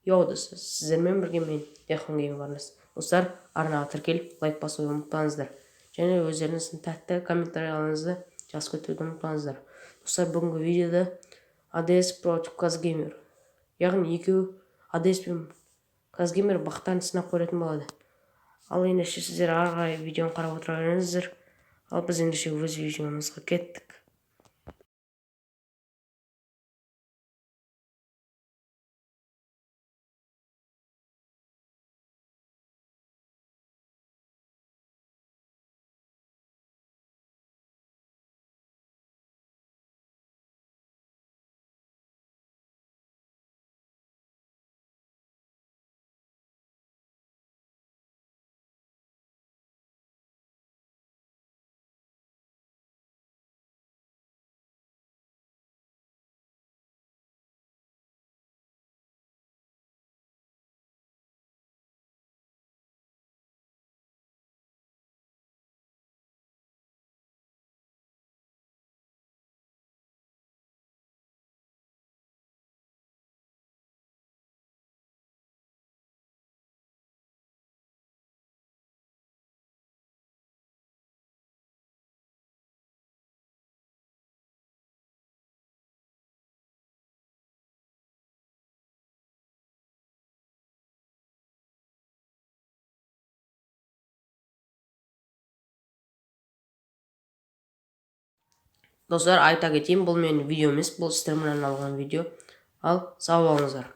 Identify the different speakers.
Speaker 1: Йоу достар, сіздермен бірге мен Дехон Гейм Варнес. Достар, арнаға тіркеліп лайк басуды ұмытпаңыздар. Және өздеріңіздің тәтті комментарияларыңызды жазып кетуді ұмытпаңыздар. Достар, бүгінгі видеода ADS против Казгеймер, яғни екеуі ADS пен Казгеймер бақтарын сынап көретін болады. Ал ендеше сіздер ары қарай видеоны қарап отыра беріңіздер. Ал біз ендеше өз видеомызға кеттік. Достар, айта кетейін, бұл менің видео емес, бұл сіздермен алған видео. Ал сау болыңыздар.